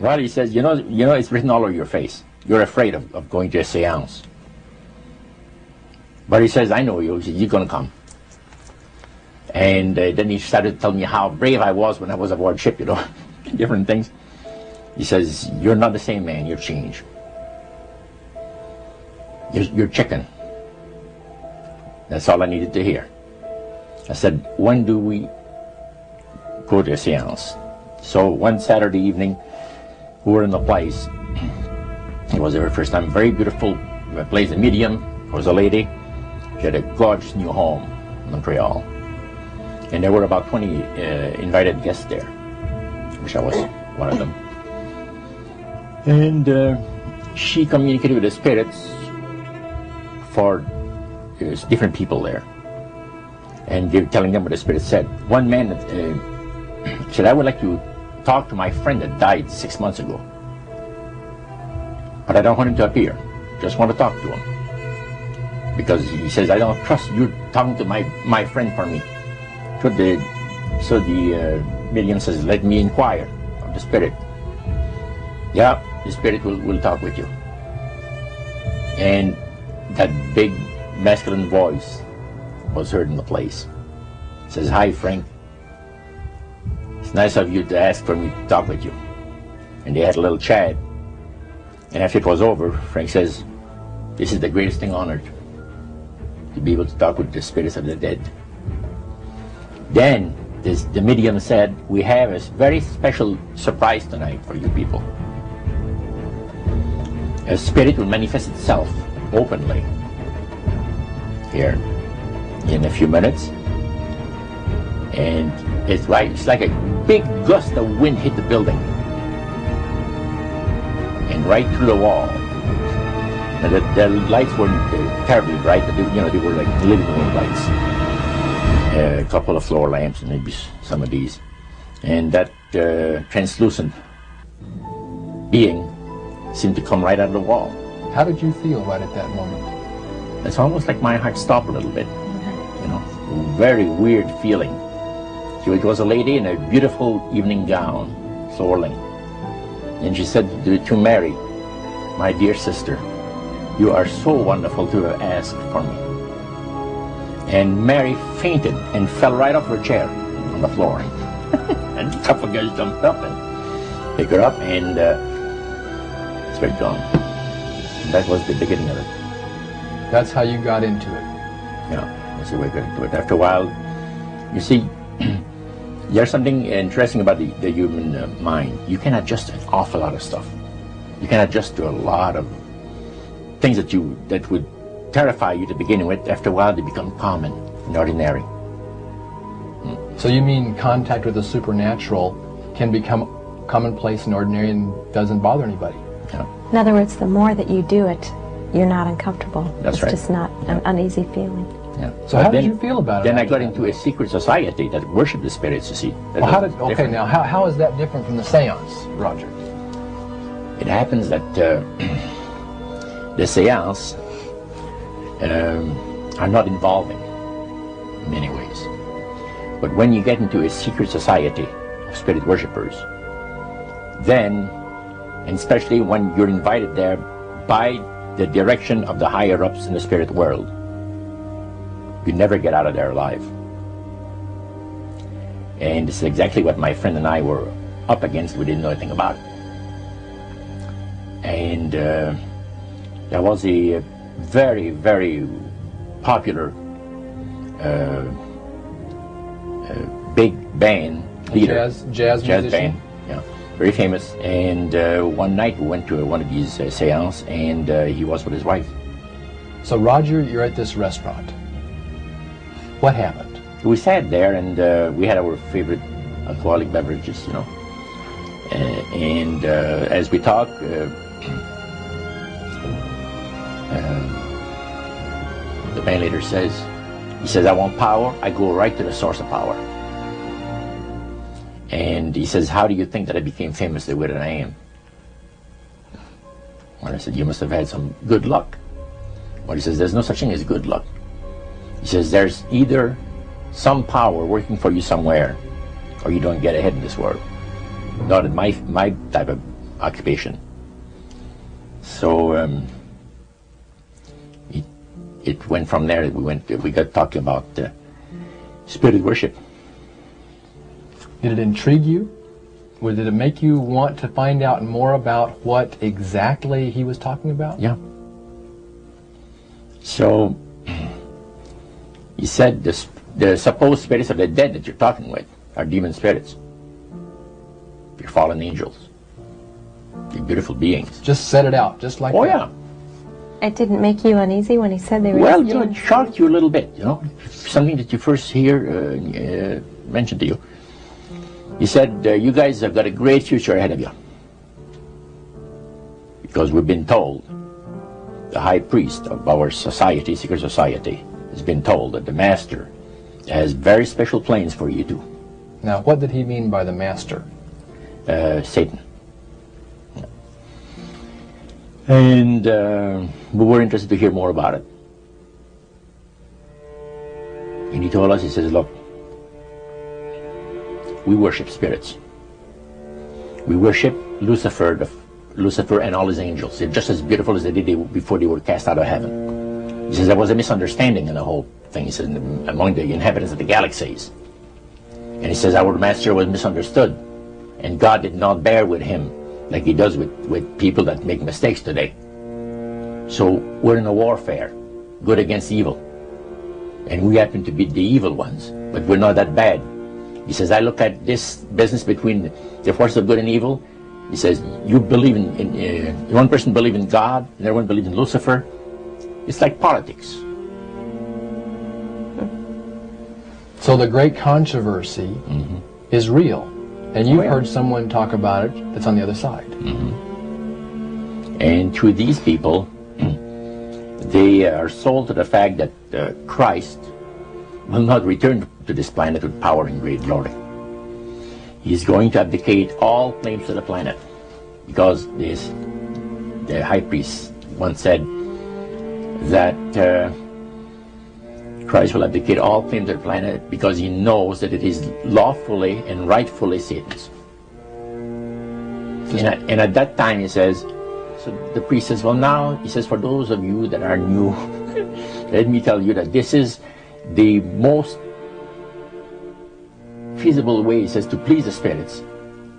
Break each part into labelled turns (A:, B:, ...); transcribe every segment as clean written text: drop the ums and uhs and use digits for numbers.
A: Well, he says, you know, it's written all over your face. You're afraid of going to a seance. But he says, I know you. He says, you're going to come. And then he started telling me how brave I was when I was aboard ship, you know, different things. He says, you're not the same man, you're changed. You're chicken. That's all I needed to hear. I said, when do we go to a seance? So one Saturday evening, we were in the place. It was our first time. Very beautiful place, a medium. There was a lady. She had a gorgeous new home in Montreal. And there were about 20 invited guests there, which I was one of them. And she communicated with the spirits for different people there. And they were telling them what the spirit said. One man said, I would like to talk to my friend that died 6 months ago. But I don't want him to appear. Just want to talk to him. Because he says, I don't trust you talking to my friend for me. So the medium says, let me inquire of the spirit. Yeah, the spirit will talk with you. And that big masculine voice was heard in the place. It says, hi Frank. It's nice of you to ask for me to talk with you. And they had a little chat. And after it was over, Frank says, this is the greatest thing on earth, to be able to talk with the spirits of the dead. Then the medium said, we have a very special surprise tonight for you people. A spirit will manifest itself openly here in a few minutes. And it's like a big gust of wind hit the building. And right through the wall. Now the lights weren't terribly bright, but they were like living room lights. A couple of floor lamps and maybe some of these. And that translucent being seemed to come right out of the wall.
B: How did you feel right at that moment?
A: It's almost like my heart stopped a little bit. You know, very weird feeling. So it was a lady in a beautiful evening gown, swirling. And she said to Mary, my dear sister, you are so wonderful to have asked for me. And Mary fainted and fell right off her chair on the floor. And a couple of guys jumped up and picked her up, and it's gone. And that was the beginning of it.
B: That's how you got into it.
A: Yeah, that's the way I got into it. After a while, you see, there's something interesting about the human mind. You can adjust to an awful lot of stuff. You can adjust to a lot of things that would terrify you to begin with. After a while, they become common and ordinary.
B: So you mean contact with the supernatural can become commonplace and ordinary and doesn't bother anybody?
A: Yeah.
C: In other words, the more that you do it, you're not uncomfortable.
A: That's right.
C: It's just not an uneasy feeling.
A: Yeah.
B: So how did you feel about it?
A: Then I got into a secret society that worshipped the spirits, you see.
B: Well, how is that different from the seance, Roger?
A: It happens that the seance are not involving in many ways. But when you get into a secret society of spirit worshippers, then, and especially when you're invited there by the direction of the higher-ups in the spirit world, you never get out of there alive. And this is exactly what my friend and I were up against. We didn't know anything about it. And there was a very, very popular big band leader.
B: Jazz
A: band, yeah, very famous. And one night we went to one of these seances, and he was with his wife.
B: So Roger, you're at this restaurant. What happened?
A: We sat there, and we had our favorite alcoholic beverages, you know. And as we talked, the band leader says, I want power. I go right to the source of power. And he says, how do you think that I became famous the way that I am? And I said, you must have had some good luck. Well, he says, there's no such thing as good luck. He says, there's either some power working for you somewhere, or you don't get ahead in this world. Not in my type of occupation. So it went from there. We got talking about spirit worship.
B: Did it intrigue you? Or did it make you want to find out more about what exactly he was talking about?
A: Yeah. So he said the supposed spirits of the dead that you're talking with are demon spirits. They're fallen angels. They're beautiful beings.
B: Just set it out, just like
A: Oh,
B: that.
A: yeah.
C: It didn't make you uneasy when he said they were
A: Well,
C: just
A: it shocked you a little bit, something that you first hear mentioned to you. He said, you guys have got a great future ahead of you. Because we've been told, the high priest of our society, secret society, has been told that the master has very special plans for you too.
B: Now, what did he mean by the master?
A: Satan. And we were interested to hear more about it. And he told us, he says, look, we worship spirits. We worship Lucifer and all his angels. They're just as beautiful as they did before they were cast out of heaven. He says there was a misunderstanding in the whole thing. He says among the inhabitants of the galaxies. And he says our master was misunderstood. And God did not bear with him like he does with people that make mistakes today. So we're in a warfare, good against evil. And we happen to be the evil ones, but we're not that bad. He says, I look at this business between the forces of good and evil. He says, you believe in one person believes in God, and everyone believes in Lucifer. It's like politics.
B: So the great controversy is real. And you've heard someone talk about it that's on the other side.
A: And to these people, they are sold to the fact that Christ will not return to this planet with power and great glory. He's going to abdicate all claims to the planet, because the high priest once said that Christ will abdicate all claims to the planet because he knows that it is lawfully and rightfully Satan's. And at that time he says, so the priest says, well now, he says, for those of you that are new, let me tell you that this is the most feasible way, he says, to please the spirits.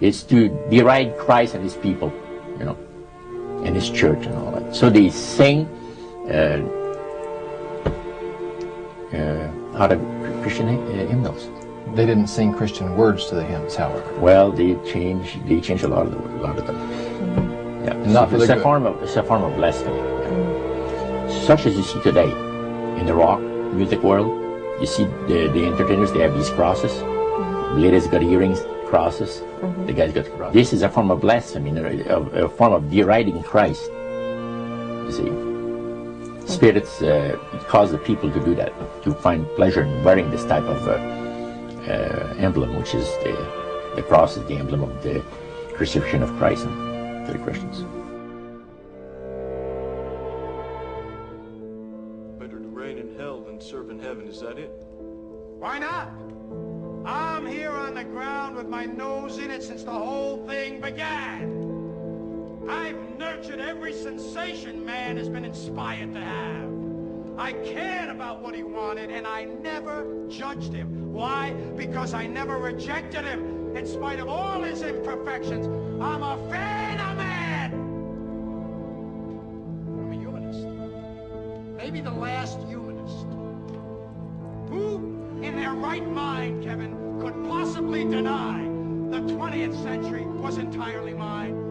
A: It's to deride Christ and his people, and his church and all that. So they sing out of Christian hymnals.
B: They didn't sing Christian words to the hymns, however.
A: Well, they changed a lot of them. Yeah,
B: not for the good.
A: It's a form of blasphemy. Yeah. Such as you see today in the rock music world. You see the entertainers, they have these crosses. The ladies got earrings, crosses. The guys got crosses. This is a form of blasphemy, a form of deriding Christ. You see. Spirits cause the people to do that, to find pleasure in wearing this type of emblem, which is the cross is the emblem of the crucifixion of Christ to the Christians.
D: Better to reign in hell than serve in heaven, is that it?
E: Why not? I'm here on the ground with my nose in it since the whole thing began. I've nurtured every sensation man has been inspired to have. I cared about what he wanted, and I never judged him. Why? Because I never rejected him. In spite of all his imperfections, I'm a fan of man. I'm a humanist. Maybe the last humanist. Who, in their right mind, Kevin, could possibly deny the 20th century was entirely mine?